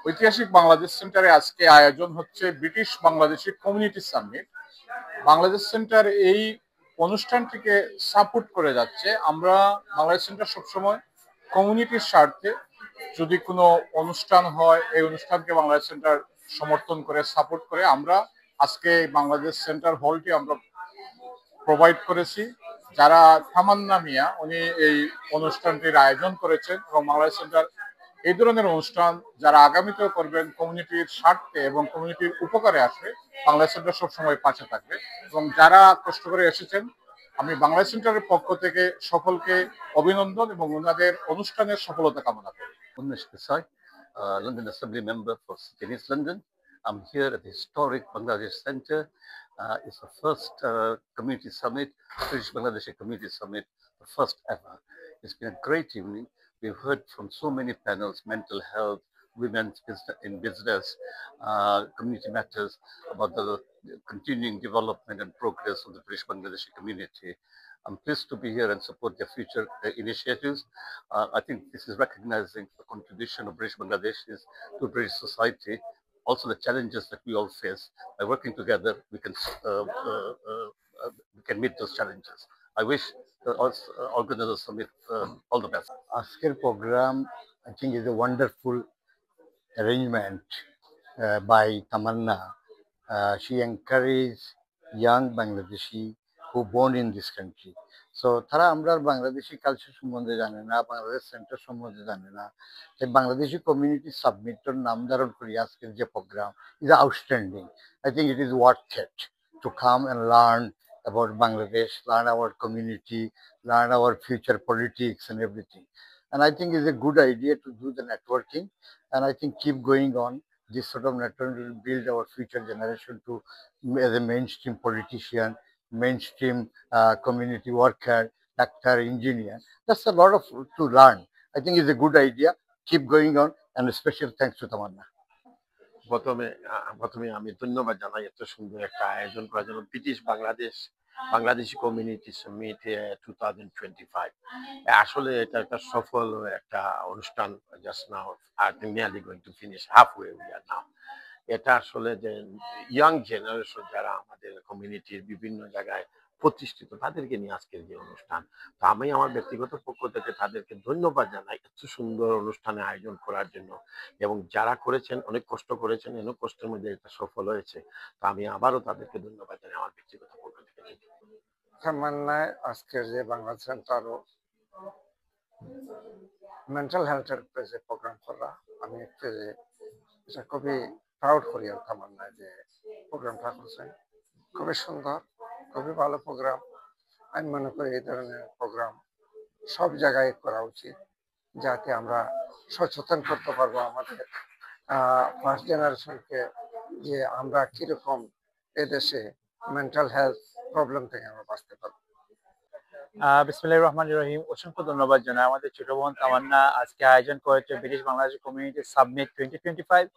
ঐতিহাসিক বাংলাদেশ সেন্টারে আজকে আয়োজন হচ্ছে British Bangladeshi community summit. Bangladesh centre এই অনুষ্ঠানটিকে সাপোর্ট করে যাচ্ছে। আমরা বাংলাদেশ সেন্টার সবসময় কমিউনিটির স্বার্থে যদি কোনো অনুষ্ঠান হয়, এই অনুষ্ঠানকে বাংলাদেশ সেন্টার সমর্থন করে সাপোর্ট করে। আমরা আজকে বাংলাদেশ সেন্টার হলটি আমরা প্রোভাইড করেছি। যারা তামান্না মিয়া, উনি এই অনুষ্ঠানটির আয়োজন করেছেন এবং বাংলাদেশ সেন্টার এই ধরনের অনুষ্ঠান যারা আগামীতেও করবেন কমিউনিটির স্বার্থে এবং কমিউনিটির উপকারে আসবে, বাংলাদেশ সেন্টার সবসময় পাশে থাকবে। এবং যারা কষ্ট করে এসেছেন, আমি বাংলাদেশ সেন্টারের পক্ষ থেকে সকলকে অভিনন্দন এবং ওনাদের অনুষ্ঠানের সফলতা কামনা করি। Unmesh Desai, London Assembly Member for City and East London. I'm here at the historic Bangladesh Center. It's the first community summit, British Bangladeshi Community Summit, the first ever. It's been a great evening. We've heard from so many panels: mental health, women's in business, community matters, about the continuing development and progress of the British Bangladeshi community. I'm pleased to be here and support their future initiatives. I think this is recognizing the contribution of British Bangladeshis to British society, also the challenges that we all face. By working together, we can meet those challenges. I wish the organizers summit all the best. Asker program, I think, is a wonderful arrangement by Tamanna. She encourages young Bangladeshi who born in this country. So তারা আমরা Bangladeshi culture সম্বন্ধে জানে না, Bangladesh centre সম্বন্ধে জানে না। তাই Bangladeshi community সাবমিটর নাম ধারণ করি আজকের যে program is outstanding. I think it is worth it to come and learn about Bangladesh, learn our community, learn our future politics and everything. And I think it's a good idea to do the networking, and I think keep going on. This sort of network will build our future generation to as a mainstream politician, mainstream community worker, doctor, engineer. That's a lot of to learn. I think it's a good idea. Keep going on, and a special thanks to Tamanna. প্রথমে আমি ধন্যবাদ জানাই এত সুন্দর একটা আয়োজন করার জন্য ব্রিটিশ বাংলাদেশি কমিউনিটি সামিট 2025। আসলে এটা একটা সফল একটা অনুষ্ঠান। Just now I think nearly going to finish halfway we are now. এটা আসলে যে ইয়াং জেনারেশন যারা আমাদের কমিউনিটির বিভিন্ন জায়গায় প্রতিষ্ঠিত, তাদেরকে নিয়ে আজকের যে অনুষ্ঠান, তো আমি আমার ব্যক্তিগত পক্ষ থেকে তাদেরকে ধন্যবাদ জানাই এত সুন্দর অনুষ্ঠানে আয়োজন করার জন্য। এবং যারা করেছেন অনেক কষ্ট করেছেন, অনেক কষ্টের মধ্যে এটা সফল হয়েছে। তো আমি আবারও তাদেরকে ধন্যবাদ জানাই আমার ব্যক্তিগত পক্ষ থেকে। তামান্নায় আজকের যে বাংলা সেন্টারও মেন্টাল হেলথের যে প্রোগ্রাম করা, আমি এটা খুবই প্রাউড করি আর তামান্নায় যে প্রোগ্রামটা করছেন। খুবই সুন্দর, খুবই ভালো প্রোগ্রাম। আমি মনে করি এই ধরনের প্রোগ্রাম সব জায়গায় করা উচিত, যাতে আমরা সচেতন করতে পারবো আমাদের ফার্স্ট জেনারেশনকে যে আমরা কিরকম এদেশে মেন্টাল হেলথ প্রবলেম থেকে আমরা বাঁচতে পারবো। বিসমিল্লাহির রহমানির রহিম। অসংখ্য ধন্যবাদ জানাই আমাদের ছোট বোন তামান্না আজকে আয়োজন করেছে British Bangladesh community submit 2025।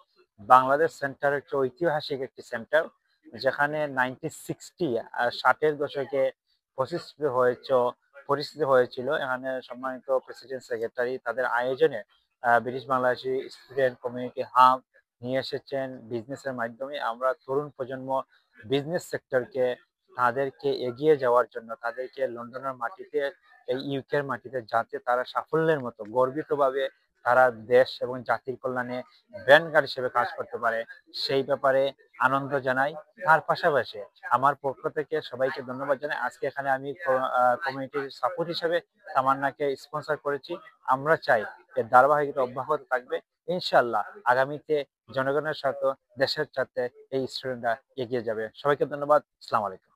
Bangladesh centre হচ্ছে ঐতিহাসিক একটি সেন্টার, যেখানে 1960 দশকে পরিস্থিতি হয়েছিল। এখানে সম্মানিত প্রেসিডেন্ট সেক্রেটারি তাদের আয়োজনে British Bangladeshi student community hub নিয়ে এসেছেন বিজনেসের মাধ্যমে। আমরা তরুণ প্রজন্ম বিজনেস সেক্টরকে তাদেরকে এগিয়ে যাওয়ার জন্য, তাদেরকে লন্ডনের মাটিতে, এই ইউকের মাটিতে যাতে তারা সাফল্যের মতো গর্বিতভাবে তারা দেশ এবং জাতির কল্যাণে ব্যানগার্ড হিসেবে কাজ করতে পারে, সেই ব্যাপারে আনন্দ জানাই। তার পাশাপাশি আমার পক্ষ থেকে সবাইকে ধন্যবাদ জানাই। আজকে এখানে আমি কমিউনিটির সাপোর্ট হিসেবে তামান্নাকে স্পন্সর করেছি। আমরা চাই এর ধারাবাহিকতা অব্যাহত থাকবে ইনশাআল্লাহ। আগামীতে জনগণের সাথে, দেশের সাথে এই স্টুডেন্টরা এগিয়ে যাবে। সবাইকে ধন্যবাদ। আসসালামু আলাইকুম।